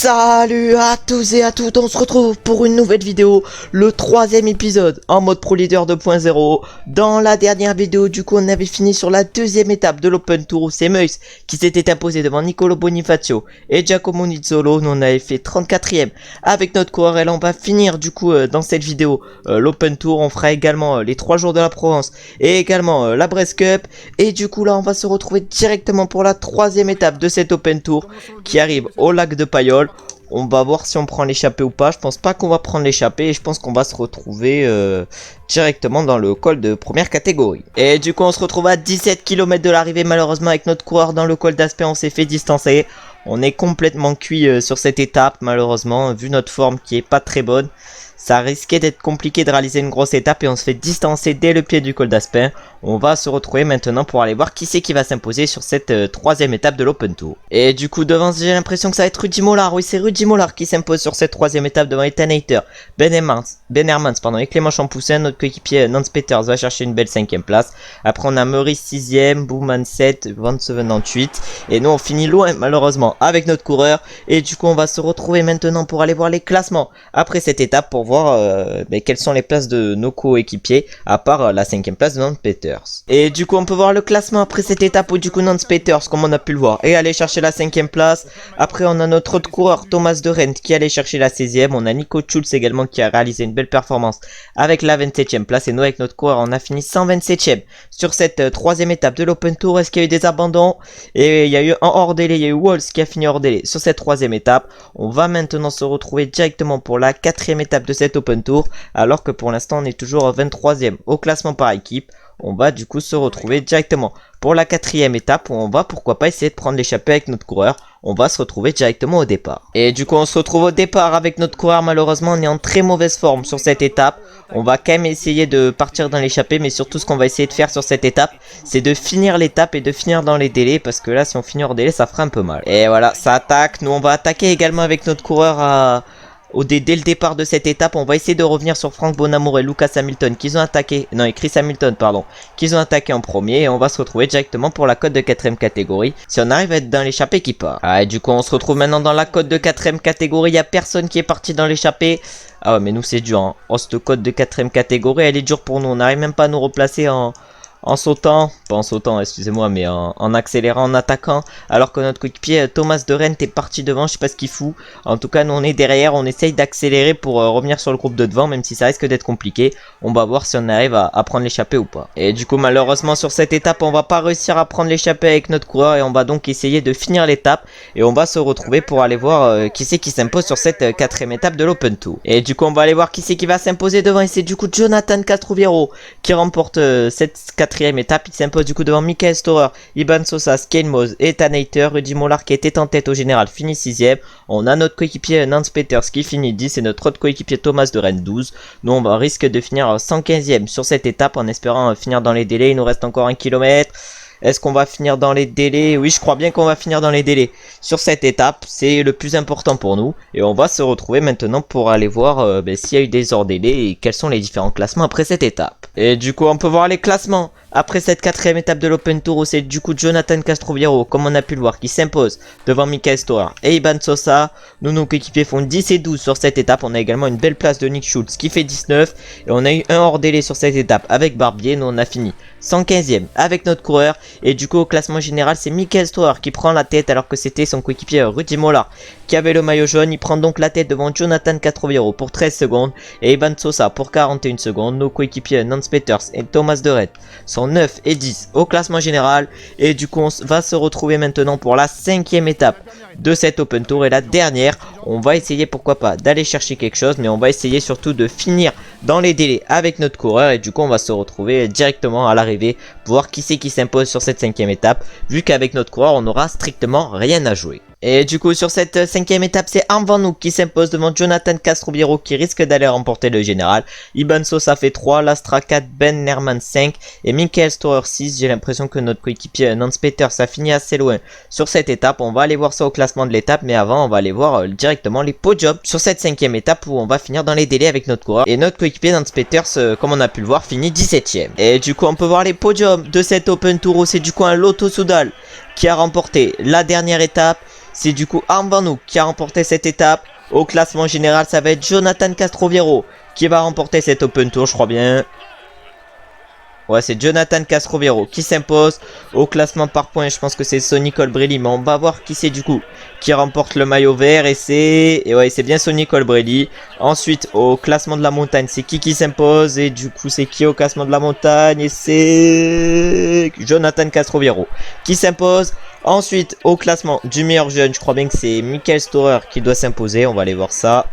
Salut à tous et à toutes, on se retrouve pour une nouvelle vidéo, le troisième épisode en mode Pro Leader 2.0. Dans la dernière vidéo, du coup, on avait fini sur la deuxième étape de l'Open Tour où c'est Meus qui s'était imposé devant Nicolo Bonifacio et Giacomo Nizzolo. Nous on avait fait 34e avec notre coureur et là on va finir du coup dans cette vidéo l'Open Tour. On fera également les 3 jours de la Provence et également la Brest Cup. Et du coup là on va se retrouver directement pour la troisième étape de cet Open Tour qui arrive au lac de Payolle. On va voir si on prend l'échappée ou pas. Je pense pas qu'on va prendre l'échappée et je pense qu'on va se retrouver directement dans le col de première catégorie. Et du coup on se retrouve à 17 km de l'arrivée malheureusement avec notre coureur dans le col d'Aspet. On s'est fait distancer. On est complètement cuit sur cette étape malheureusement vu notre forme qui est pas très bonne. Ça risquait d'être compliqué de réaliser une grosse étape et on se fait distancer dès le pied du col d'Aspin. On va se retrouver maintenant pour aller voir qui c'est qui va s'imposer sur cette troisième étape de l'Open Tour. Et du coup devant j'ai l'impression que ça va être Rudy Mollard. Oui, c'est Rudy Mollard qui s'impose sur cette troisième étape devant Ethan Hayter, Ben Hermans et Clément Champoussin. Notre coéquipier Nance Peters va chercher une belle 5ème place. Après on a Meurice 6ème, Bouman 7, Vance 98. Et nous on finit loin malheureusement avec notre coureur. Et du coup on va se retrouver maintenant pour aller voir les classements après cette étape pour voir quelles sont les places de nos coéquipiers à part la 5ème place de Nance Peters. Et du coup on peut voir le classement après cette étape où du coup Nance Peters comme on a pu le voir et aller chercher la 5ème place. Après on a notre autre coureur Thomas de Rent qui allait chercher la 16ème. On a Nico Schulz également qui a réalisé une belle performance avec la 27ème place. Et nous avec notre coureur on a fini 127ème sur cette troisième étape de l'Open Tour. Est-ce qu'il y a eu des abandons? Et il y a eu un hors délai, il y a eu Walls qui a fini hors délai sur cette troisième étape. On va maintenant se retrouver directement pour la 4ème étape de cette Open Tour alors que pour l'instant on est toujours 23ème au classement par équipe. On va du coup se retrouver directement pour la 4ème étape où on va pourquoi pas essayer de prendre l'échappée avec notre coureur. On va se retrouver directement au départ. Et du coup on se retrouve au départ avec notre coureur. Malheureusement on est en très mauvaise forme sur cette étape. On va quand même essayer de partir dans l'échappée. Mais surtout ce qu'on va essayer de faire sur cette étape, c'est de finir l'étape et de finir dans les délais. Parce que là si on finit hors délai ça fera un peu mal. Et voilà, ça attaque. Nous on va attaquer également avec notre coureur dès le départ de cette étape. On va essayer de revenir sur Franck Bonamour et Lucas Hamilton qui ont attaqué, non et Chris Hamilton pardon, qui ont attaqué en premier. Et on va se retrouver directement pour la cote de 4ème catégorie si on arrive à être dans l'échappée qui part. Et du coup on se retrouve maintenant dans la cote de 4ème catégorie. Il n'y a personne qui est parti dans l'échappée. Ah ouais mais nous c'est dur hein. Oh cette cote de 4ème catégorie elle est dure pour nous. On n'arrive même pas à nous replacer en sautant, pas en sautant excusez-moi, mais en accélérant, en attaquant, alors que notre coéquipier Thomas de Rent est parti devant. Je sais pas ce qu'il fout. En tout cas nous on est derrière, on essaye d'accélérer pour revenir sur le groupe de devant, même si ça risque d'être compliqué. On va voir si on arrive à prendre l'échappée ou pas. Et du coup malheureusement sur cette étape on va pas réussir à prendre l'échappée avec notre coureur. Et on va donc essayer de finir l'étape. Et on va se retrouver pour aller voir qui c'est qui s'impose sur cette 4ème étape de l'Open Tour. Et du coup on va aller voir qui c'est qui va s'imposer devant. Et c'est du coup Jonathan Castroviejo qui remporte cette 4ème étape. Il s'impose du coup devant Michael Storer, Iban Sosa, Skane Moz, Ethan Hayter. Rudy Mollard qui était en tête au général finit 6ème. On a notre coéquipier Nance Peters qui finit 10 et notre autre coéquipier Thomas de Rennes 12. Nous on risque de finir 115ème sur cette étape en espérant finir dans les délais. Il nous reste encore 1 km. Est-ce qu'on va finir dans les délais? Oui, je crois bien qu'on va finir dans les délais sur cette étape. C'est le plus important pour nous. Et on va se retrouver maintenant pour aller voir s'il y a eu des hors délais et quels sont les différents classements après cette étape. Et du coup, on peut voir les classements après cette 4ème étape de l'Open Tour où c'est du coup Jonathan Castroviejo, comme on a pu le voir, qui s'impose devant Michael Storer et Iban Sosa. Nous, nos coéquipiers font 10 et 12 sur cette étape. On a également une belle place de Nick Schultz qui fait 19. Et on a eu un hors délai sur cette étape avec Barbier. Nous, on a fini 115ème avec notre coureur. Et du coup au classement général c'est Michael Storer qui prend la tête alors que c'était son coéquipier Rudy Mollard qui avait le maillot jaune. Il prend donc la tête devant Jonathan Castroviejo pour 13 secondes et Iban Sosa pour 41 secondes. Nos coéquipiers Nance Peters et Thomas de Rent sont 9 et 10 au classement général. Et du coup on va se retrouver maintenant pour la 5ème étape de cette Open Tour et la dernière. On va essayer pourquoi pas d'aller chercher quelque chose, mais on va essayer surtout de finir dans les délais avec notre coureur. Et du coup on va se retrouver directement à l'arrivée pour voir qui c'est qui s'impose sur cette 5ème étape, vu qu'avec notre coureur on n'aura strictement rien à jouer. Et du coup sur cette 5ème étape c'est Harm Van Hoek qui s'impose devant Jonathan Castroviejo qui risque d'aller remporter le général. Iban Sosa fait 3, Lastra 4, Ben Herman 5 et Michael Storer 6. J'ai l'impression que notre coéquipier Nance Peters a fini assez loin sur cette étape. On va aller voir ça au classement de l'étape, mais avant on va aller voir directement les podiums sur cette 5ème étape où on va finir dans les délais avec notre coureur. Et notre coéquipier Nance Peters comme on a pu le voir finit 17ème. Et du coup on peut voir les podiums de cette Open Tour où c'est du coup un Lotto Soudal qui a remporté la dernière étape. C'est du coup Arm Van Hoek qui a remporté cette étape. Au classement général, ça va être Jonathan Castroviejo qui va remporter cet Open Tour, je crois bien. Ouais, c'est Jonathan Castroviejo qui s'impose. Au classement par points, je pense que c'est Sonny Colbrelli. Mais on va voir qui c'est du coup qui remporte le maillot vert. Et c'est bien Sonny Colbrelli. Ensuite, au classement de la montagne, c'est qui s'impose. Et du coup, c'est qui au classement de la montagne? Et c'est Jonathan Castroviejo qui s'impose. Ensuite, au classement du meilleur jeune, je crois bien que c'est Michael Storer qui doit s'imposer. On va aller voir ça.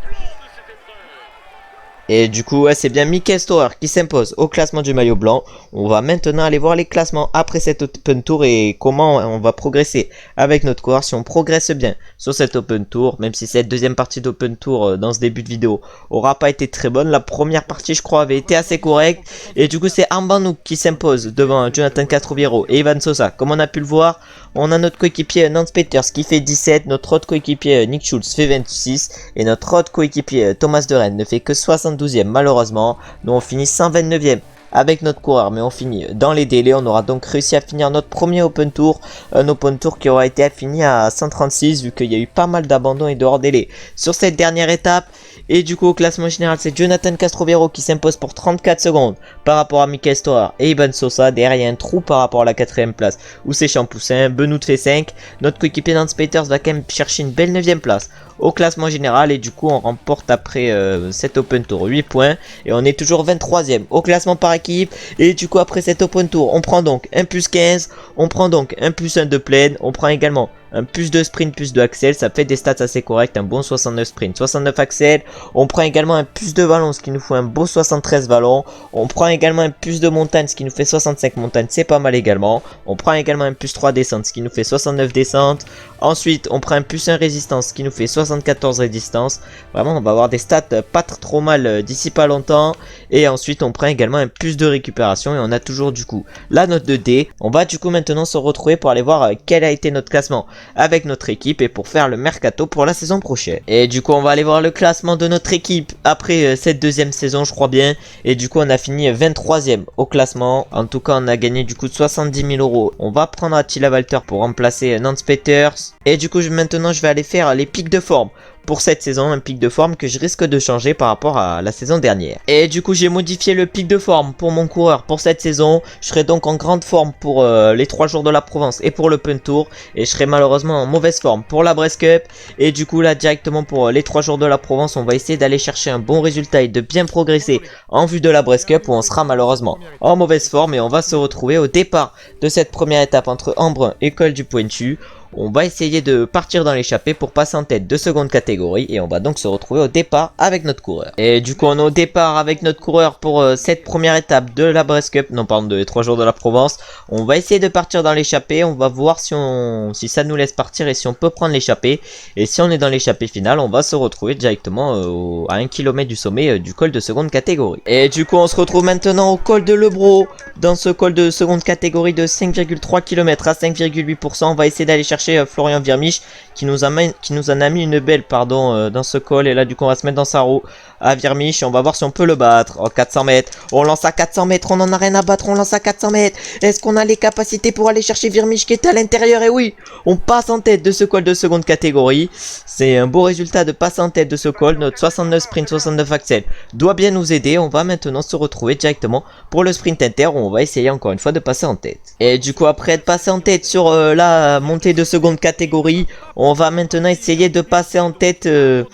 Et du coup, ouais, c'est bien Michael Storer qui s'impose au classement du maillot blanc. On va maintenant aller voir les classements après cet Open Tour et comment on va progresser avec notre coureur. Si on progresse bien sur cet Open Tour, même si cette deuxième partie d'Open Tour dans ce début de vidéo aura pas été très bonne. La première partie, je crois, avait été assez correcte. Et du coup, c'est Arm Van Hoek qui s'impose devant Jonathan Castroviejo et Ivan Sosa. Comme on a pu le voir, on a notre coéquipier Nance Peters qui fait 17. Notre autre coéquipier Nick Schultz fait 26. Et notre autre coéquipier Thomas de Rennes ne fait que 72e malheureusement. Nous on finit 129e avec notre coureur, mais on finit dans les délais. On aura donc réussi à finir notre premier Open Tour, un Open Tour qui aura été fini à 136 vu qu'il y a eu pas mal d'abandons et de hors délai sur cette dernière étape. Et du coup au classement général, c'est Jonathan Castroviejo qui s'impose pour 34 secondes par rapport à Michael Storer et Ivan Sosa. Derrière il y a un trou par rapport à la 4ème place où c'est Champoussin. Benoît fait 5. Notre coéquipier Nance Peters va quand même chercher une belle 9ème place au classement général. Et du coup on remporte après cet Open Tour 8 points. Et on est toujours 23e au classement par équipe. Et du coup après cet Open Tour, on prend donc un plus 15. On prend donc un plus 1 de plaine. On prend également un plus de sprint, plus de axel, ça fait des stats assez corrects, un bon 69 sprint, 69 axel. On prend également un plus de ballon, ce qui nous fait un beau 73 ballons. On prend également un plus de montagne, ce qui nous fait 65 montagnes, c'est pas mal également. On prend également un plus 3 descente, ce qui nous fait 69 descentes. Ensuite, on prend un plus 1 résistance, ce qui nous fait 74 résistance. Vraiment, on va avoir des stats pas trop mal d'ici pas longtemps. Et ensuite, on prend également un plus de récupération et on a toujours du coup la note de D. On va du coup maintenant se retrouver pour aller voir quel a été notre classement avec notre équipe et pour faire le mercato pour la saison prochaine. Et du coup on va aller voir le classement de notre équipe après cette deuxième saison, je crois bien. Et du coup on a fini 23e au classement. En tout cas on a gagné du coup de 70 000 euros. On va prendre Attila Walter pour remplacer Nance Peters. Et du coup maintenant je vais aller faire les pics de forme pour cette saison, un pic de forme que je risque de changer par rapport à la saison dernière. Et du coup j'ai modifié le pic de forme pour mon coureur pour cette saison. Je serai donc en grande forme pour les 3 jours de la Provence et pour l'Open Tour. Et je serai malheureusement en mauvaise forme pour la Brest Cup. Et du coup là directement pour les 3 jours de la Provence, on va essayer d'aller chercher un bon résultat et de bien progresser en vue de la Brest Cup où on sera malheureusement en mauvaise forme. Et on va se retrouver au départ de cette première étape entre Embrun et Col du Pointu. On va essayer de partir dans l'échappée pour passer en tête de seconde catégorie et on va donc se retrouver au départ avec notre coureur. Et du coup on est au départ avec notre coureur pour cette première étape de la Brest Cup, non pardon, de 3 jours de la Provence. On va essayer de partir dans l'échappée, on va voir si ça nous laisse partir et si on peut prendre l'échappée. Et si on est dans l'échappée finale, on va se retrouver directement à 1 km du sommet du col de seconde catégorie. Et du coup on se retrouve maintenant au col de Lebro, dans ce col de seconde catégorie de 5,3 km à 5,8%. On va essayer d'aller chercher Florian Virmich qui nous en a mis une belle dans ce col. Et là du coup on va se mettre dans sa roue à Virmich. On va voir si on peut le battre. Oh, 400 mètres, on lance à 400 mètres, on en a rien à battre, on lance à 400 mètres. Est-ce qu'on a les capacités pour aller chercher Virmich qui est à l'intérieur? Et oui, on passe en tête de ce col de seconde catégorie. C'est un beau résultat de passer en tête de ce col. Notre 69 sprint, 69 axel doit bien nous aider. On va maintenant se retrouver directement pour le sprint inter où on va essayer encore une fois de passer en tête. Et du coup après être passé en tête sur la montée de seconde catégorie, on va maintenant essayer de passer en tête de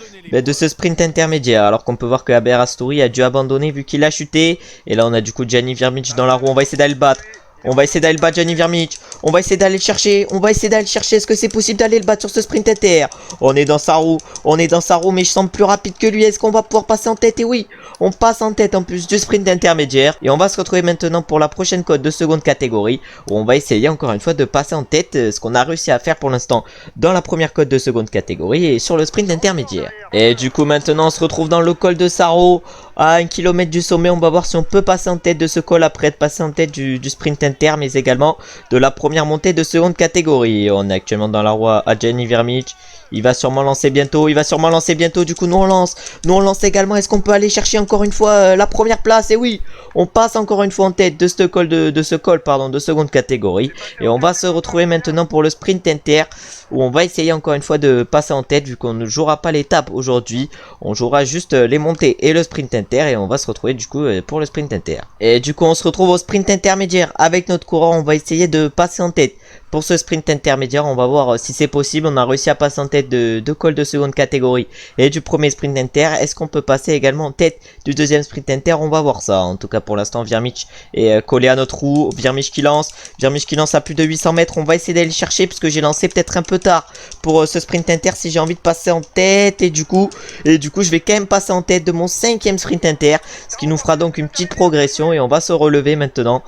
ce sprint intermédiaire. Alors qu'on peut voir que Aber Astouri a dû abandonner vu qu'il a chuté. Et là on a du coup Gianni Virmich dans la roue. On va essayer d'aller le battre. On va essayer d'aller le battre, Gianni Virmich. On va essayer d'aller le chercher. On va essayer d'aller le chercher. Est-ce que c'est possible d'aller le battre sur ce sprint inter? On est dans sa roue. On est dans sa roue, mais je semble plus rapide que lui. Est-ce qu'on va pouvoir passer en tête? Et oui, on passe en tête en plus du sprint intermédiaire. Et on va se retrouver maintenant pour la prochaine côte de seconde catégorie, où on va essayer encore une fois de passer en tête, ce qu'on a réussi à faire pour l'instant dans la première côte de seconde catégorie et sur le sprint intermédiaire. Et du coup maintenant on se retrouve dans le col de Saro. À 1 km du sommet, on va voir si on peut passer en tête de ce col après être passé en tête du sprint inter, mais également de la première montée de seconde catégorie. On est actuellement dans la roue à Gianni Virmich. Il va sûrement lancer bientôt. Il va sûrement lancer bientôt. Du coup, nous on lance. Nous on lance également. Est-ce qu'on peut aller chercher encore une fois la première place? Et oui, on passe encore une fois en tête de ce col de seconde catégorie. Et on va se retrouver maintenant pour le sprint inter, où on va essayer encore une fois de passer en tête, vu qu'on ne jouera pas l'étape aujourd'hui. On jouera juste les montées et le sprint inter, et on va se retrouver du coup pour le sprint inter. Et du coup on se retrouve au sprint intermédiaire avec notre coureur. On va essayer de passer en tête. Pour ce sprint intermédiaire, on va voir si c'est possible. On a réussi à passer en tête de deux cols de seconde catégorie et du premier sprint inter. Est-ce qu'on peut passer également en tête du deuxième sprint inter? On va voir ça. En tout cas pour l'instant, Virmich est collé à notre roue. Virmich qui lance à plus de 800 mètres. On va essayer d'aller le chercher puisque j'ai lancé peut-être un peu tard pour ce sprint inter si j'ai envie de passer en tête. Et du coup je vais quand même passer en tête de mon 5e sprint inter, ce qui nous fera donc une petite progression, et on va se relever maintenant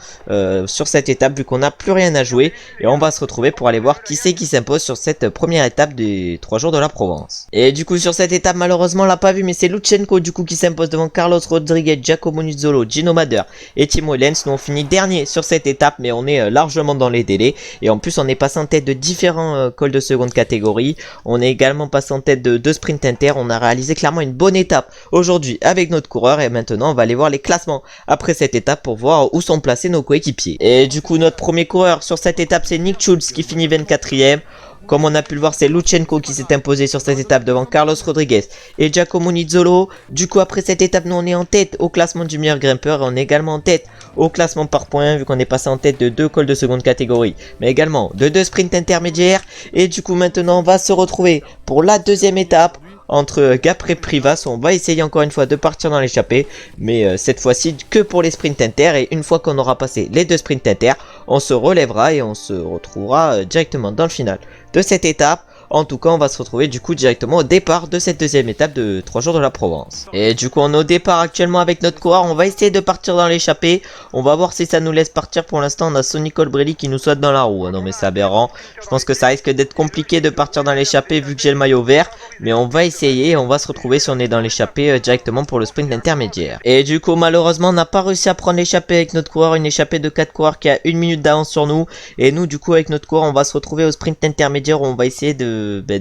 sur cette étape vu qu'on n'a plus rien à jouer, et on va se retrouver pour aller voir qui c'est qui s'impose sur cette première étape des 3 jours de la Provence. Et du coup sur cette étape, malheureusement on l'a pas vu, mais c'est Lutsenko du coup qui s'impose devant Carlos Rodriguez, Giacomo Nizzolo, Gino Mader et Timo Ehlens. Nous on finit dernier sur cette étape, mais on est largement dans les délais, et en plus on est passé en tête de différents cols de seconde catégorie. On est également passé en tête de 2 sprints inter. On a réalisé clairement une bonne étape aujourd'hui avec notre coureur, et maintenant on va aller voir les classements après cette étape pour voir où sont placés nos coéquipiers. Et du coup notre premier coureur sur cette étape c'est Nick Schulz qui finit 24e. Comme on a pu le voir, c'est Lutsenko qui s'est imposé sur cette étape devant Carlos Rodriguez et Giacomo Nizzolo. Du coup après cette étape, nous on est en tête au classement du meilleur grimpeur, et on est également en tête au classement par points, vu qu'on est passé en tête de 2 cols de seconde catégorie, mais également de 2 sprints intermédiaires. Et du coup maintenant on va se retrouver pour la deuxième étape entre Gapre et Privas. On va essayer encore une fois de partir dans l'échappée, mais cette fois-ci que pour les sprints inter, et une fois qu'on aura passé les 2 sprints inter, on se relèvera et on se retrouvera directement dans le final de cette étape. En tout cas, on va se retrouver du coup directement au départ de cette deuxième étape de 3 jours de la Provence. Et du coup, on est au départ actuellement avec notre coureur. On va essayer de partir dans l'échappée. On va voir si ça nous laisse partir. Pour l'instant, on a Sonny Colbrelli qui nous saute dans la roue. Non mais c'est aberrant. Je pense que ça risque d'être compliqué de partir dans l'échappée vu que j'ai le maillot vert. Mais on va essayer. On va se retrouver si on est dans l'échappée directement pour le sprint intermédiaire. Et du coup, malheureusement, on n'a pas réussi à prendre l'échappée avec notre coureur. Une échappée de 4 coureurs qui a 1 minute d'avance sur nous. Et nous, du coup, avec notre coureur, on va se retrouver au sprint intermédiaire où on va essayer de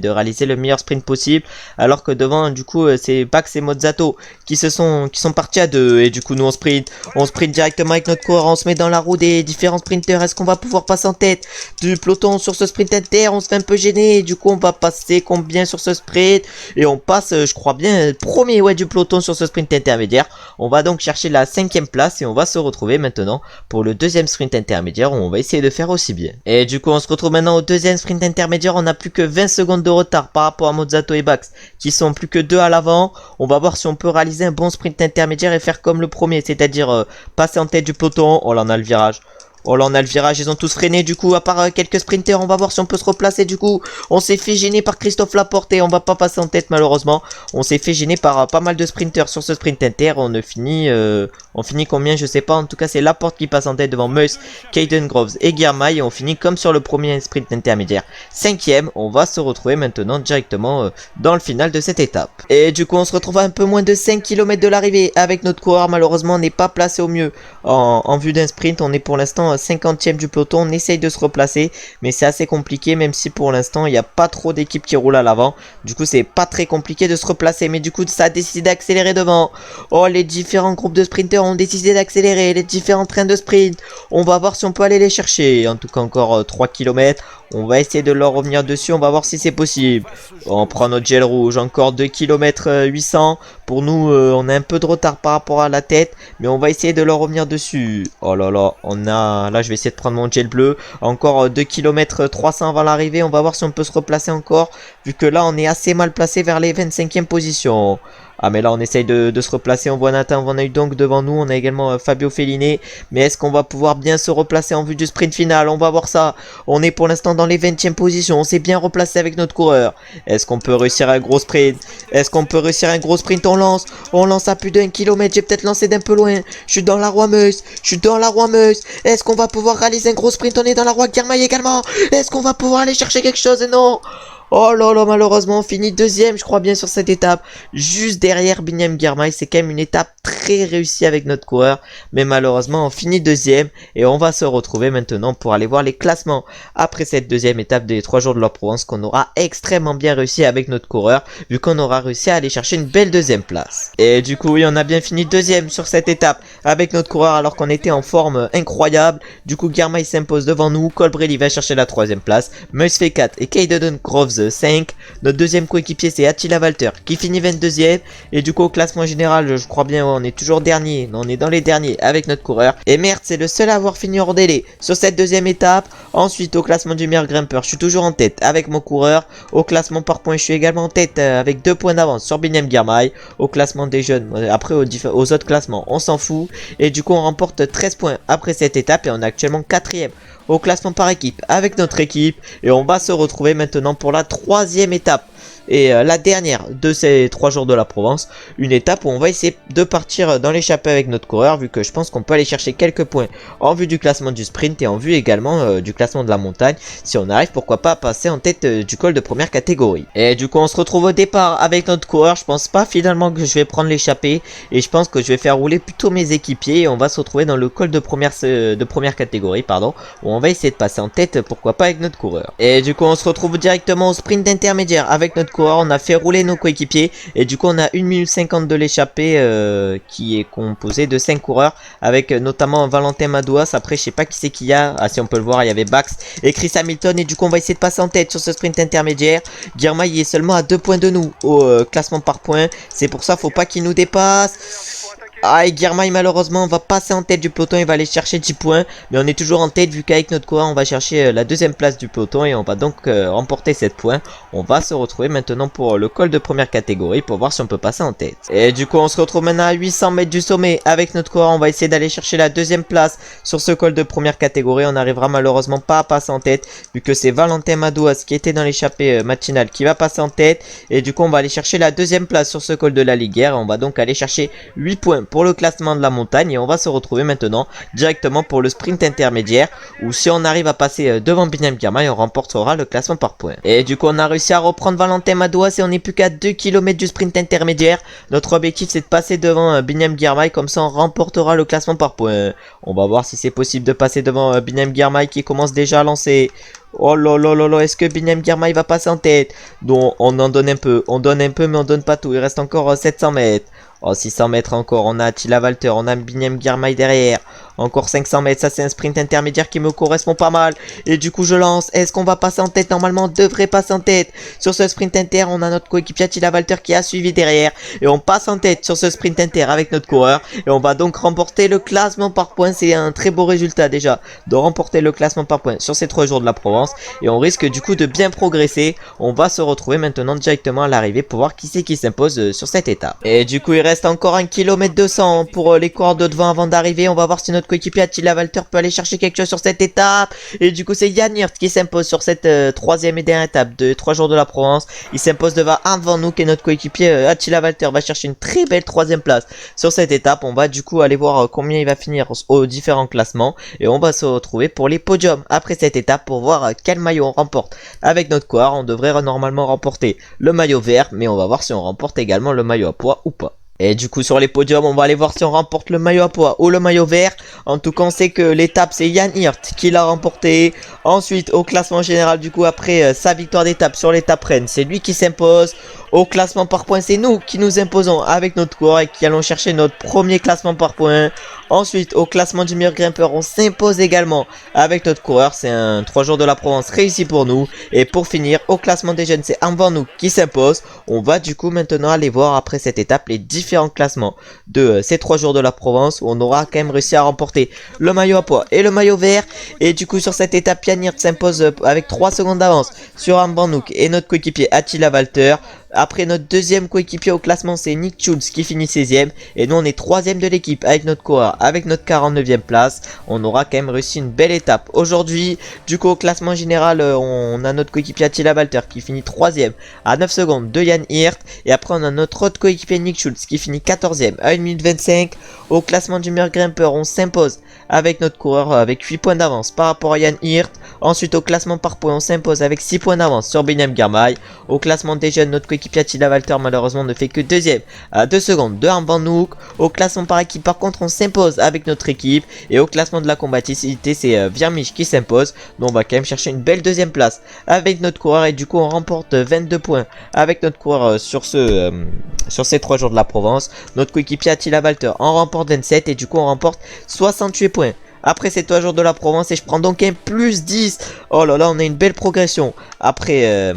réaliser le meilleur sprint possible, alors que devant du coup c'est Bax et Mozzato qui sont partis à 2, et du coup nous on sprint directement avec notre coureur. On se met dans la roue des différents sprinters. Est-ce qu'on va pouvoir passer en tête du peloton sur ce sprint inter? On se fait un peu gêner, et du coup on va passer combien sur ce sprint, et on passe je crois bien premier du peloton sur ce sprint intermédiaire. On va donc chercher la 5e place, et on va se retrouver maintenant pour le deuxième sprint intermédiaire où on va essayer de faire aussi bien. Et du coup on se retrouve maintenant au deuxième sprint intermédiaire. On a plus que 20 secondes de retard par rapport à Mozzato et Bax qui sont plus que 2 à l'avant. On va voir si on peut réaliser un bon sprint intermédiaire et faire comme le premier, c'est-à-dire passer en tête du peloton. Oh là on a le virage. Oh là on a le virage, ils ont tous freiné du coup à part quelques sprinters. On va voir si on peut se replacer. Du coup on s'est fait gêner par Christophe Laporte et on va pas passer en tête malheureusement. On s'est fait gêner par pas mal de sprinters sur ce sprint inter. On finit combien je sais pas. En tout cas c'est Laporte qui passe en tête devant Meus, Caden Groves et Guermail, et on finit comme sur le premier sprint intermédiaire 5e. On va se retrouver maintenant directement dans le final de cette étape. Et du coup on se retrouve à un peu moins de 5 km de l'arrivée avec notre coureur. Malheureusement on n'est pas placé au mieux en vue d'un sprint. On est pour l'instant 50e du peloton. On essaye de se replacer, mais c'est assez compliqué, même si pour l'instant il n'y a pas trop d'équipes qui roulent à l'avant. Du coup c'est pas très compliqué de se replacer, mais du coup ça a décidé d'accélérer devant. Oh, les différents groupes de sprinters ont décidé d'accélérer, les différents trains de sprint. On va voir si on peut aller les chercher. En tout cas encore 3 km. On va essayer de leur revenir dessus, on va voir si c'est possible. On prend notre gel rouge, encore 2 km 800. Pour nous, on a un peu de retard par rapport à la tête, mais on va essayer de leur revenir dessus. Oh là là, là je vais essayer de prendre mon gel bleu. Encore 2 km 300 avant l'arrivée, on va voir si on peut se replacer encore, vu que là on est assez mal placé vers les 25e positions. Ah mais là on essaye de se replacer. On voit Nathan Van Hooydonk devant nous. On a également Fabio Felline. Mais est-ce qu'on va pouvoir bien se replacer en vue du sprint final? On va voir ça. On est pour l'instant dans les 20e positions. On s'est bien replacé avec notre coureur. Est-ce qu'on peut réussir un gros sprint? On lance à plus d'1 km. J'ai peut-être lancé d'un peu loin. Je suis dans la Roi Meuse. Est-ce qu'on va pouvoir réaliser un gros sprint? On est dans la Roi Guermail également. Est-ce qu'on va pouvoir aller chercher quelque chose? Non. Oh là là, malheureusement, on finit deuxième, je crois bien, sur cette étape. Juste derrière Binyam Girmay. C'est quand même une étape très réussie avec notre coureur. Mais malheureusement, on finit deuxième. Et on va se retrouver maintenant pour aller voir les classements. Après cette deuxième étape des 3 jours de la Provence, qu'on aura extrêmement bien réussi avec notre coureur. Vu qu'on aura réussi à aller chercher une belle deuxième place. Et du coup, oui, on a bien fini deuxième sur cette étape avec notre coureur alors qu'on était en forme incroyable. Du coup, Girmay s'impose devant nous. Colbrelli va chercher la 3ème place. Meus fait 4 et Caden Groves 5. Notre deuxième coéquipier c'est Attila Walter qui finit 22ème. Et du coup au classement général je crois bien on est toujours dernier. On est dans les derniers avec notre coureur. Et Mertz c'est le seul à avoir fini hors délai sur cette deuxième étape. Ensuite au classement du meilleur grimpeur je suis toujours en tête avec mon coureur. Au classement par points je suis également en tête avec 2 points d'avance sur Binyam Girmay. Au classement des jeunes après aux autres classements on s'en fout. Et du coup on remporte 13 points après cette étape et on est actuellement 4ème au classement par équipe avec notre équipe. Et on va se retrouver maintenant pour la 3ème étape et la dernière de ces 3 jours de la Provence. Une étape où on va essayer de partir dans l'échappée avec notre coureur, vu que je pense qu'on peut aller chercher quelques points en vue du classement du sprint et en vue également du classement de la montagne, si on arrive pourquoi pas à passer en tête du col de première catégorie. Et du coup on se retrouve au départ avec notre coureur. Je pense pas finalement que je vais prendre l'échappée et je pense que je vais faire rouler plutôt mes équipiers. Et on va se retrouver dans le col de première catégorie pardon, où on va essayer de passer en tête pourquoi pas avec notre coureur. Et du coup on se retrouve directement au sprint intermédiaire avec notre coureur. On a fait rouler nos coéquipiers et du coup on a 1 minute 50 de l'échappée qui est composée de 5 coureurs avec notamment Valentin Madouas. Après je sais pas qui c'est qu'il y a, ah si on peut le voir il y avait Bax et Chris Hamilton. Et du coup on va essayer de passer en tête sur ce sprint intermédiaire. Girmay est seulement à 2 points de nous au classement par points, c'est pour ça faut pas qu'il nous dépasse. Ah et Girmay malheureusement va passer en tête du peloton, il va aller chercher 10 points. Mais on est toujours en tête vu qu'avec notre coureur on va chercher la 2ème place du peloton. Et on va donc remporter 7 points. On va se retrouver maintenant pour le col de première catégorie pour voir si on peut passer en tête. Et du coup on se retrouve maintenant à 800 mètres du sommet avec notre coureur. On va essayer d'aller chercher la 2ème place sur ce col de première catégorie. On n'arrivera malheureusement pas à passer en tête vu que c'est Valentin Madouas qui était dans l'échappée matinale qui va passer en tête. Et du coup on va aller chercher la 2ème place sur ce col de la Liguère. On va donc aller chercher 8 points pour le classement de la montagne. Et on va se retrouver maintenant directement pour le sprint intermédiaire où si on arrive à passer devant Binyam Girmay on remportera le classement par points. Et du coup on a réussi à reprendre Valentin Madouas et on n'est plus qu'à 2 km du sprint intermédiaire. Notre objectif c'est de passer devant Binyam Girmay, comme ça on remportera le classement par points. On va voir si c'est possible de passer devant Binyam Girmay qui commence déjà à lancer. Oh là là là là, est-ce que Binyam Girmay va passer en tête? Donc on en donne un peu, mais on donne pas tout. Il reste encore 700 mètres. Oh 600 mètres encore, on a Attila Walter, on a Binyam Girmay derrière. Encore 500 mètres, ça c'est un sprint intermédiaire qui me correspond pas mal. Et du coup je lance, est-ce qu'on va passer en tête? Normalement on devrait passer en tête. Sur ce sprint inter, on a notre coéquipier Attila Walter qui a suivi derrière. Et on passe en tête sur ce sprint inter avec notre coureur. Et on va donc remporter le classement par points. C'est un très beau résultat déjà de remporter le classement par points sur ces 3 jours de la Provence. Et on risque du coup de bien progresser. On va se retrouver maintenant directement à l'arrivée pour voir qui c'est qui s'impose sur cette étape. Et du coup il reste encore 1 km 200 pour les coureurs de devant avant d'arriver. On va voir si notre coéquipier Attila Walter peut aller chercher quelque chose sur cette étape. Et du coup c'est Jan Hirt qui s'impose sur cette 3ème et dernière étape de 3 jours de la Provence. Il s'impose devant nous et notre coéquipier Attila Walter va chercher une très belle 3ème place sur cette étape. On va du coup aller voir combien il va finir aux différents classements. Et on va se retrouver pour les podiums après cette étape pour voir quel maillot on remporte. Avec notre coureur on devrait normalement remporter le maillot vert, mais on va voir si on remporte également le maillot à pois ou pas. Et du coup sur les podiums on va aller voir si on remporte le maillot à pois ou le maillot vert. En tout cas on sait que l'étape c'est Jan Hirt qui l'a remporté. Ensuite au classement général du coup après sa victoire d'étape sur l'étape Rennes, c'est lui qui s'impose. Au classement par points c'est nous qui nous imposons avec notre coureur et qui allons chercher notre premier classement par points. Ensuite au classement du meilleur grimpeur on s'impose également avec notre coureur. C'est un 3 jours de la Provence réussi pour nous. Et pour finir au classement des jeunes c'est avant nous qui s'impose. On va du coup maintenant aller voir après cette étape les différents classements de ces 3 jours de la Provence où on aura quand même réussi à remporter le maillot à pois et le maillot vert. Et du coup sur cette étape Jan Hirt s'impose avec 3 secondes d'avance sur Amban Nook et notre coéquipier Attila Walter. Après notre deuxième coéquipier au classement, c'est Nick Schultz qui finit 16ème. Et nous on est 3ème de l'équipe avec notre coureur, avec notre 49ème place. On aura quand même réussi une belle étape. Aujourd'hui, du coup au classement général, on a notre coéquipier Attila Walter qui finit 3ème à 9 secondes de Jan Hirt. Et après on a notre autre coéquipier Nick Schultz qui finit 14ème à 1 minute 25. Au classement du meilleur grimpeur, on s'impose avec notre coureur avec 8 points d'avance par rapport à Jan Hirt. Ensuite au classement par points, on s'impose avec 6 points d'avance sur Benyam Girmay. Au classement des jeunes, notre coéquipier Attila Walter malheureusement ne fait que 2ème à 2 secondes de Harm Van Hoek. Au classement par équipe par contre on s'impose avec notre équipe. Et au classement de la combativité c'est Virmich qui s'impose. Donc on va quand même chercher une belle deuxième place avec notre coureur. Et du coup on remporte 22 points avec notre coureur sur ces 3 jours de la Provence. Notre coéquipier Attila Walter en remporte 27 et du coup on remporte 68 points après ces 3 jours de la Provence. Et je prends donc un plus 10. Oh là là, on a une belle progression après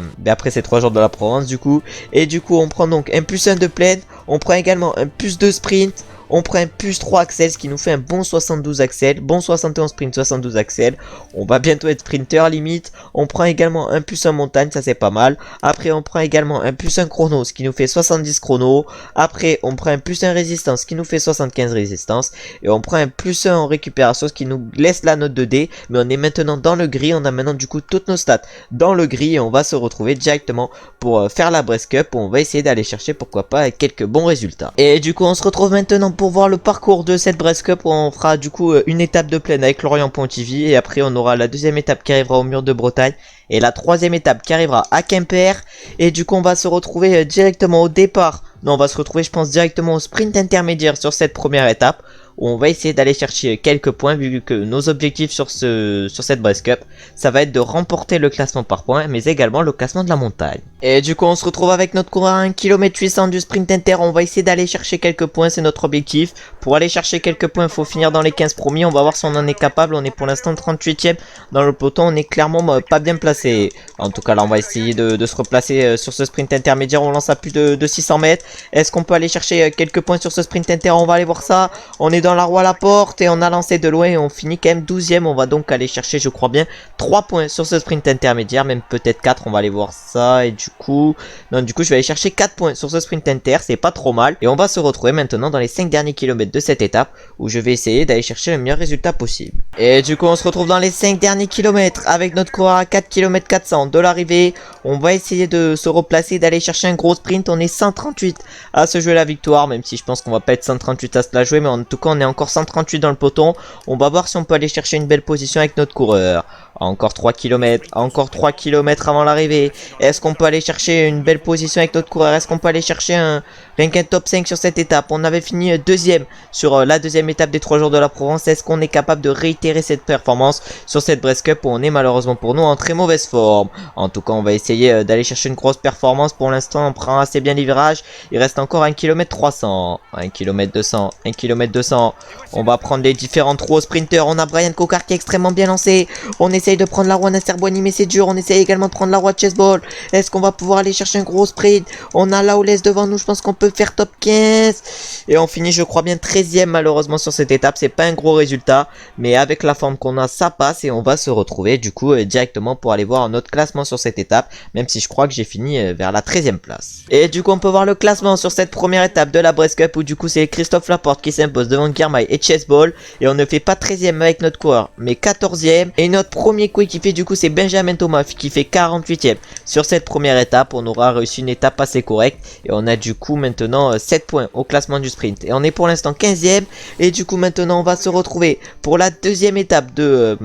ces 3 jours de la Provence du coup. Et du coup on prend donc un plus 1 de plaine. On prend également un plus 2 sprint. On prend un plus 3 axel, ce qui nous fait un bon 72 axel. Bon 71 sprint, 72 axel. On va bientôt être sprinter limite. On prend également un plus 1 montagne, ça c'est pas mal. Après on prend également un plus 1 chrono, ce qui nous fait 70 chrono. Après on prend un plus 1 résistance, ce qui nous fait 75 résistance. Et on prend un plus 1 en récupération, ce qui nous laisse la note de D. Mais on est maintenant dans le gris. On a maintenant du coup toutes nos stats dans le gris. Et on va se retrouver directement pour faire la Brest Cup. Où on va essayer d'aller chercher pourquoi pas quelques bons résultats. Et du coup on se retrouve maintenant pour voir le parcours de cette Brest Cup. Où on fera du coup une étape de plaine avec Lorient-Pontivy. Et après on aura la deuxième étape qui arrivera au mur de Bretagne. Et la troisième étape qui arrivera à Quimper. Et du coup on va se retrouver directement au départ. Non, on va se retrouver je pense directement au sprint intermédiaire sur cette première étape. Où on va essayer d'aller chercher quelques points, vu que nos objectifs sur cette Brest Cup, ça va être de remporter le classement par points, mais également le classement de la montagne. Et du coup on se retrouve avec notre coureur à 1 km 800 du sprint inter. On va essayer d'aller chercher quelques points, c'est notre objectif. Pour aller chercher quelques points, il faut finir dans les 15 promis. On va voir si on en est capable. On est pour l'instant 38ème dans le peloton, on est clairement pas bien placé. En tout cas là on va essayer de se replacer sur ce sprint intermédiaire. On lance à plus de 600 mètres. Est-ce qu'on peut aller chercher quelques points sur ce sprint inter? On va aller voir ça. On est dans la roue à la porte et on a lancé de loin et on finit quand même 12ème. On va donc aller chercher je crois bien 3 points sur ce sprint intermédiaire, même peut-être 4, on va aller voir ça. Et du coup je vais aller chercher 4 points sur ce sprint inter, c'est pas trop mal. Et on va se retrouver maintenant dans les 5 derniers kilomètres de cette étape où je vais essayer d'aller chercher le meilleur résultat possible. Et du coup on se retrouve dans les 5 derniers kilomètres avec notre coureur à 4 km 400 de l'arrivée. On va essayer de se replacer, d'aller chercher un gros sprint. On est 138 à se jouer la victoire, même si je pense qu'on va pas être 138 à se la jouer, mais en tout cas on est encore 138 dans le peloton. On va voir si on peut aller chercher une belle position avec notre coureur. Encore 3 km, encore 3 km avant l'arrivée. Est-ce qu'on peut aller chercher une belle position avec notre coureur? Est-ce qu'on peut aller chercher rien qu'un top 5 sur cette étape? On avait fini deuxième sur la deuxième étape des 3 jours de la Provence. Est-ce qu'on est capable de réitérer cette performance sur cette Brest Cup où on est malheureusement pour nous en très mauvaise forme? En tout cas on va essayer d'aller chercher une grosse performance. Pour l'instant on prend assez bien les virages. Il reste encore 1 km 300, 1 km 200, 1 km 200. On va prendre les différentes roues sprinters. On a Brian Cocard qui est extrêmement bien lancé. On essaye de prendre la roue à Nasser Boigny mais c'est dur. On essaye également de prendre la roue à Chessball. Est-ce qu'on va pouvoir aller chercher un gros sprint? On a Laoles devant nous. Je pense qu'on peut faire top 15. Et on finit je crois bien 13ème malheureusement sur cette étape. C'est pas un gros résultat, mais avec la forme qu'on a ça passe. Et on va se retrouver du coup directement pour aller voir notre classement sur cette étape, même si je crois que j'ai fini vers la 13ème place. Et du coup on peut voir le classement sur cette première étape de la Brest Cup où du coup c'est Christophe Laporte qui s'impose devant Girmay et Chessball. Et on ne fait pas 13ème avec notre coureur mais 14ème. Et notre premier coéquipier du coup c'est Benjamin Thomas qui fait 48ème sur cette première étape. On aura réussi une étape assez correcte et on a du coup maintenant 7 points au classement du sprint. Et on est pour l'instant 15ème. Et du coup maintenant on va se retrouver pour la deuxième étape de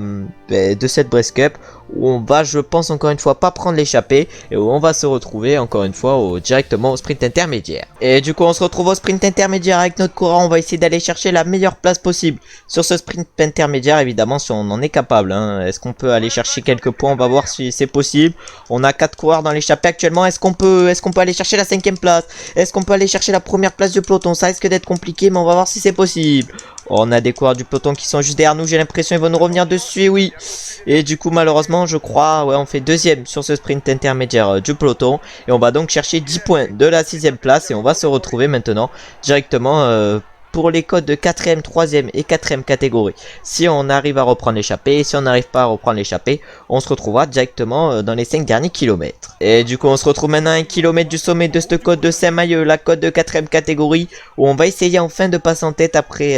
cette Brest Cup où on va je pense encore une fois pas prendre l'échappée et où on va se retrouver encore une fois directement au sprint intermédiaire. Et du coup on se retrouve au sprint intermédiaire avec notre coureur. On va essayer d'aller chercher la meilleure place possible sur ce sprint intermédiaire, évidemment si on en est capable hein. Est-ce qu'on peut aller chercher quelques points? On va voir si c'est possible. On a 4 coureurs dans l'échappée actuellement. Est-ce qu'on peut aller chercher la 5ème place? Est-ce qu'on peut aller chercher la première place du peloton? Ça risque d'être compliqué mais on va voir si c'est possible. On a des coureurs du peloton qui sont juste derrière nous. J'ai l'impression qu'ils vont nous revenir dessus. Et oui. Et du coup malheureusement je crois on fait deuxième sur ce sprint intermédiaire du peloton. Et on va donc chercher 10 points de la 6ème place. Et on va se retrouver maintenant directement pour les codes de 4ème, 3ème et 4ème catégorie. Si on arrive à reprendre l'échappée, et si on n'arrive pas à reprendre l'échappée, on se retrouvera directement dans les 5 derniers kilomètres. Et du coup, on se retrouve maintenant à 1 km du sommet de ce code de Saint-Mahieu, la code de 4ème catégorie, où on va essayer enfin de passer en tête après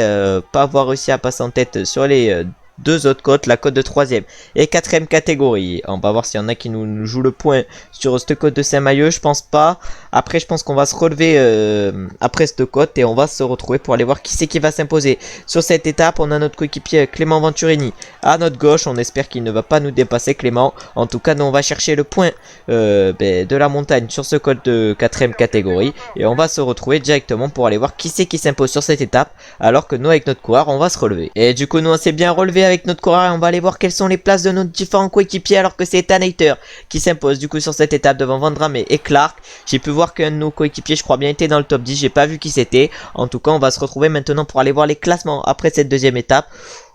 pas avoir réussi à passer en tête sur les deux autres cotes, la cote de 3ème et 4ème catégorie. On va voir s'il y en a qui nous jouent le point sur cette cote de Saint-Mahieu. Je pense pas. Après, je pense qu'on va se relever après cette cote et on va se retrouver pour aller voir qui c'est qui va s'imposer. Sur cette étape, on a notre coéquipier Clément Venturini à notre gauche. On espère qu'il ne va pas nous dépasser, Clément. En tout cas, nous on va chercher le point de la montagne sur ce code de 4ème catégorie et on va se retrouver directement pour aller voir qui c'est qui s'impose sur cette étape, alors que nous avec notre coureur on va se relever. Et du coup, nous on s'est bien relevé avec notre coureur et on va aller voir quelles sont les places de nos différents coéquipiers, alors que c'est Ethan qui s'impose du coup sur cette étape devant Vendramé et Clark. J'ai pu voir qu'un de nos coéquipiers, je crois bien, était dans le top 10, j'ai pas vu qui c'était. En tout cas, on va se retrouver maintenant pour aller voir les classements après cette deuxième étape,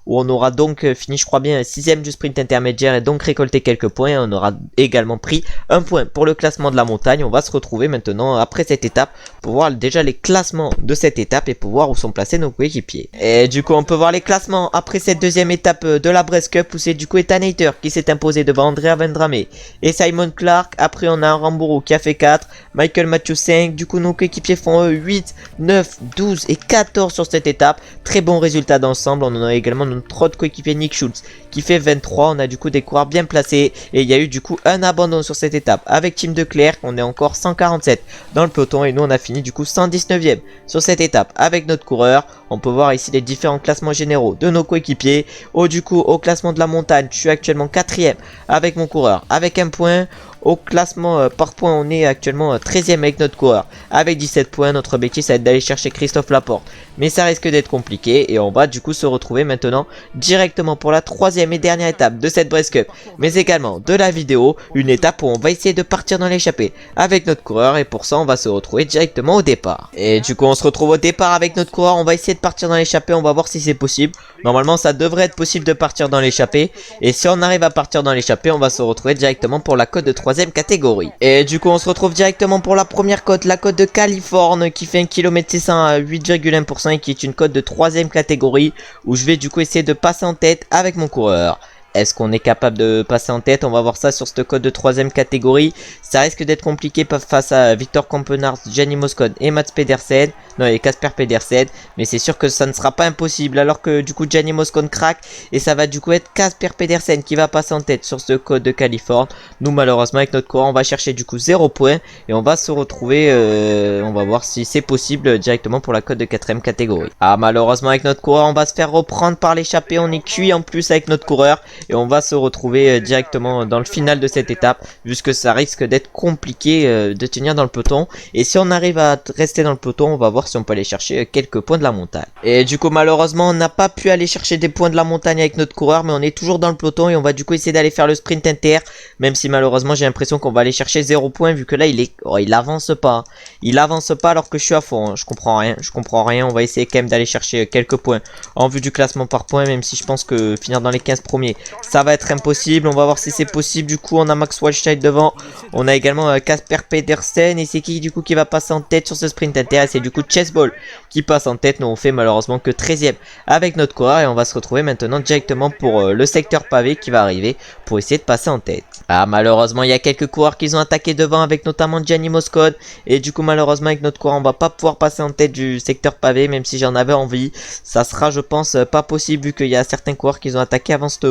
où on aura donc fini, je crois bien, 6ème du sprint intermédiaire et donc récolté quelques points. On aura également pris un point pour le classement de la montagne. On va se retrouver maintenant après cette étape pour voir déjà les classements de cette étape et pour voir où sont placés nos coéquipiers. Et du coup, on peut voir les classements après cette deuxième étape de la Brest Cup, où c'est du coup Ethan Hayter qui s'est imposé devant Andrea Vendramé et Simon Clark. Après, on a un Rambourou qui a fait 4, Michael Matthew 5. Du coup, nos coéquipiers font 8, 9, 12 et 14 sur cette étape. Très bon résultat d'ensemble. On en a également notre autre coéquipier Nick Schultz qui fait 23. On a du coup des coureurs bien placés et il y a eu du coup un abandon sur cette étape avec Tim Declercq. On est encore 147 dans le peloton et nous on a fini du coup 119ème sur cette étape avec notre coureur. On peut voir ici les différents classements généraux de nos coéquipiers. Du coup, au classement de la montagne, je suis actuellement 4ème avec mon coureur avec un point. Au classement par points, on est actuellement 13ème avec notre coureur avec 17 points. Notre objectif, ça va être d'aller chercher Christophe Laporte, mais ça risque d'être compliqué et on va du coup se retrouver maintenant directement pour la 3ème et dernière étape de cette Brest Cup, mais également de la vidéo, une étape où on va essayer de partir dans l'échappée avec notre coureur et pour ça on va se retrouver directement au départ. Et du coup on se retrouve au départ avec notre coureur, on va essayer de partir dans l'échappée, on va voir si c'est possible. Normalement ça devrait être possible de partir dans l'échappée et si on arrive à partir dans l'échappée, on va se retrouver directement pour la cote de 3ème catégorie. Et du coup on se retrouve directement pour la première cote, la cote de Californie qui fait 1 km 600 à 8,1% et qui est une cote de 3ème catégorie, où je vais du coup essayer de passer en tête avec mon coureur. Est-ce qu'on est capable de passer en tête? On va voir ça sur ce code de 3ème catégorie. Ça risque d'être compliqué face à Victor Campenars, Gianni Moscon et Mats Pedersen. Non, et Casper Pedersen. Mais c'est sûr que ça ne sera pas impossible, alors que du coup Gianni Moscon craque. Et ça va du coup être Casper Pedersen qui va passer en tête sur ce code de Californie. Nous malheureusement avec notre coureur on va chercher du coup 0 points. Et on va se retrouver, on va voir si c'est possible directement pour la cote de 4ème catégorie. Ah, malheureusement avec notre coureur on va se faire reprendre par l'échappée. On est cuit en plus avec notre coureur. Et on va se retrouver directement dans le final de cette étape, puisque ça risque d'être compliqué de tenir dans le peloton. Et si on arrive à rester dans le peloton, on va voir si on peut aller chercher quelques points de la montagne. Et du coup malheureusement on n'a pas pu aller chercher des points de la montagne avec notre coureur, mais on est toujours dans le peloton et on va du coup essayer d'aller faire le sprint inter. Même si malheureusement j'ai l'impression qu'on va aller chercher 0 points, vu que là il avance pas. Il avance pas alors que je suis à fond, hein. Je comprends rien. On va essayer quand même d'aller chercher quelques points en vue du classement par points, même si je pense que finir dans les 15 premiers ça va être impossible. On va voir si c'est possible. Du coup on a Max Walscheid devant, on a également Casper Pedersen, et c'est qui du coup qui va passer en tête sur ce sprint inter? C'est du coup Chessball qui passe en tête. Nous on fait malheureusement que 13ème avec notre coureur et on va se retrouver maintenant directement pour le secteur pavé qui va arriver pour essayer de passer en tête. Ah, malheureusement il y a quelques coureurs qui ont attaqué devant, avec notamment Gianni Moscon, et du coup malheureusement avec notre coureur on va pas pouvoir passer en tête du secteur pavé, même si j'en avais envie. Ça sera je pense pas possible, vu qu'il y a certains coureurs qui ont attaqué avant cette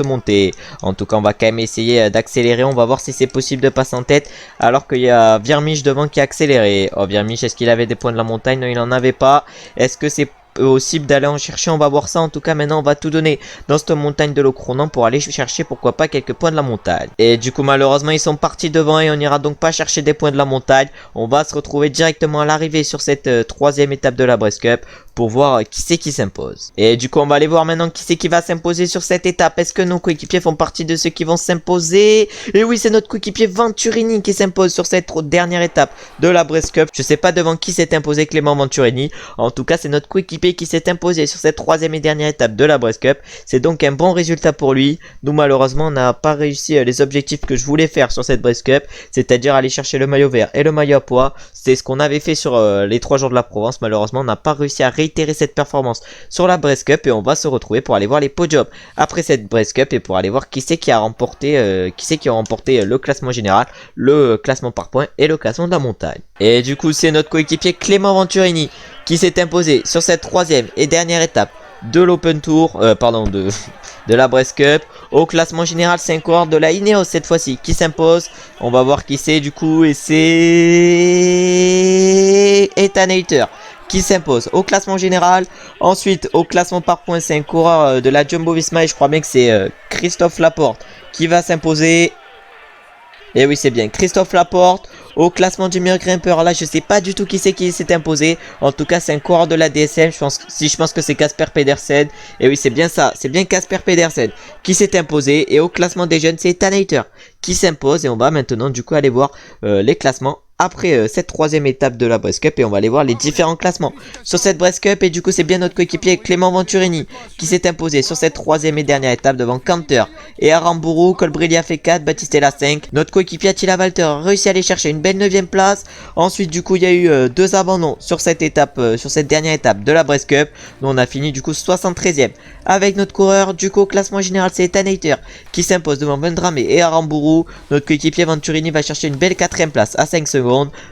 montée. En tout cas on va quand même essayer d'accélérer. On va voir si c'est possible de passer en tête, alors qu'il y a Virmich devant qui a accéléré. Oh, Virmich, est-ce qu'il avait des points de la montagne? Non, il en avait pas. Est-ce que c'est possible d'aller en chercher? On va voir ça. En tout cas maintenant on va tout donner dans cette montagne de l'Ocronan pour aller chercher pourquoi pas quelques points de la montagne. Et du coup malheureusement ils sont partis devant et on n'ira donc pas chercher des points de la montagne. On va se retrouver directement à l'arrivée sur cette 3ème étape de la Brest Cup pour voir qui c'est qui s'impose. Et du coup on va aller voir maintenant qui c'est qui va s'imposer sur cette étape. Est-ce que nos coéquipiers font partie de ceux qui vont s'imposer? Et oui, c'est notre coéquipier Venturini qui s'impose sur cette dernière étape de la Brest Cup. Je sais pas devant qui s'est imposé Clément Venturini. En tout cas c'est notre coéquipier qui s'est imposé sur cette 3ème et dernière étape de la Brest Cup. C'est donc un bon résultat pour lui. Nous malheureusement on n'a pas réussi les objectifs que je voulais faire sur cette Brest Cup, c'est-à-dire aller chercher le maillot vert et le maillot à pois. C'est ce qu'on avait fait sur les 3 jours de la Provence. Malheureusement on n'a pas réussi à réitérer cette performance sur la Brest Cup et on va se retrouver pour aller voir les podiums après cette Brest Cup et pour aller voir qui c'est qui a remporté, le classement général, le classement par points et le classement de la montagne. Et du coup, c'est notre coéquipier Clément Venturini qui s'est imposé sur cette troisième et dernière étape de l'Open Tour, de la Brest Cup. Au classement général, c'est un coureur de la Ineos cette fois-ci qui s'impose. On va voir qui c'est du coup et c'est Ethan Hayter qui s'impose au classement général. Ensuite, au classement par points, c'est un coureur de la Jumbo-Visma et je crois bien que c'est Christophe Laporte qui va s'imposer. Et oui, c'est bien Christophe Laporte. Au classement du meilleur grimpeur, là je sais pas du tout qui c'est qui s'est imposé. En tout cas c'est un coureur de la DSM. Je pense que c'est Casper Pedersen. Et oui, c'est bien ça, c'est bien Casper Pedersen qui s'est imposé. Et au classement des jeunes, c'est Ethan Hayter qui s'impose. Et on va maintenant du coup aller voir les classements après cette troisième étape de la Brest Cup et on va aller voir les différents classements sur cette Brest Cup. Et du coup c'est bien notre coéquipier Clément Venturini qui s'est imposé sur cette troisième et dernière étape devant Canter et Aramburu. Colbrelli a fait 4, Battistella 5. Notre coéquipier Attila Valter a réussi à aller chercher une belle 9ème place. Ensuite du coup il y a eu 2 abandons sur cette étape, sur cette dernière étape de la Brest Cup. Nous on a fini du coup 73ème avec notre coureur. Du coup au classement général c'est Ethan Hayter qui s'impose devant Vendrame et Aramburu. Notre coéquipier Venturini va chercher une belle 4ème place à 5 secondes.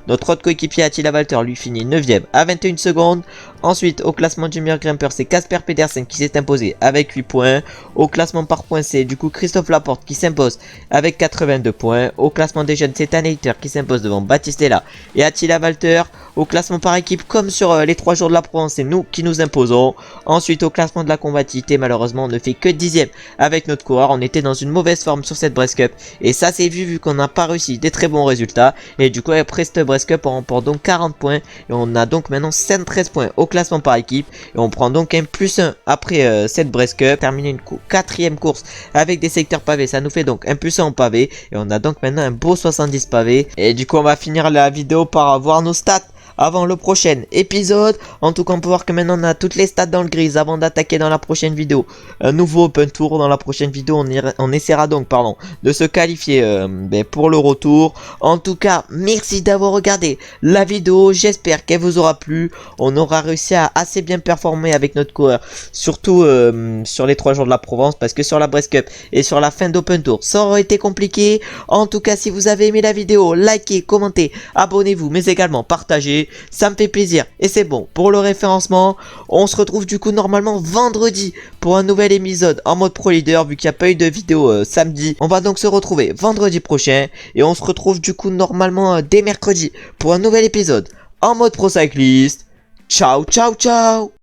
Notre autre coéquipier Attila Valter lui finit 9ème à 21 secondes. Ensuite au classement du meilleur grimpeur c'est Casper Pedersen qui s'est imposé avec 8 points. Au classement par points c'est du coup Christophe Laporte qui s'impose avec 82 points. Au classement des jeunes c'est Ethan Hayter qui s'impose devant Battistella et Attila Valter. Au classement par équipe comme sur les 3 jours de la Provence c'est nous qui nous imposons. Ensuite au classement de la combativité malheureusement on ne fait que 10ème avec notre coureur. On était dans une mauvaise forme sur cette Brest Cup et ça c'est vu qu'on n'a pas réussi des très bons résultats. Et du coup après cette Brest Cup on remporte donc 40 points et on a donc maintenant 113 points au classement par équipe. Et on prend donc un +1 après cette Brest Cup. Terminer une 4ème course avec des secteurs pavés, ça nous fait donc un +1 en pavé. Et on a donc maintenant un beau 70 pavés. Et du coup on va finir la vidéo par voir nos stats avant le prochain épisode. En tout cas on peut voir que maintenant on a toutes les stats dans le gris avant d'attaquer dans la prochaine vidéo un nouveau Open Tour. Dans la prochaine vidéo on essaiera donc de se qualifier pour le retour. En tout cas merci d'avoir regardé la vidéo, j'espère qu'elle vous aura plu. On aura réussi à assez bien performer avec notre coureur, surtout sur les 3 jours de la Provence, parce que sur la Brest Cup et sur la fin d'Open Tour ça aurait été compliqué. En tout cas si vous avez aimé la vidéo, likez, commentez, abonnez-vous mais également partagez. Ça me fait plaisir et c'est bon pour le référencement. On se retrouve du coup normalement vendredi pour un nouvel épisode en mode Pro Leader vu qu'il n'y a pas eu de vidéo samedi. On va donc se retrouver vendredi prochain et on se retrouve du coup normalement dès mercredi pour un nouvel épisode en mode Pro Cycliste. Ciao ciao ciao.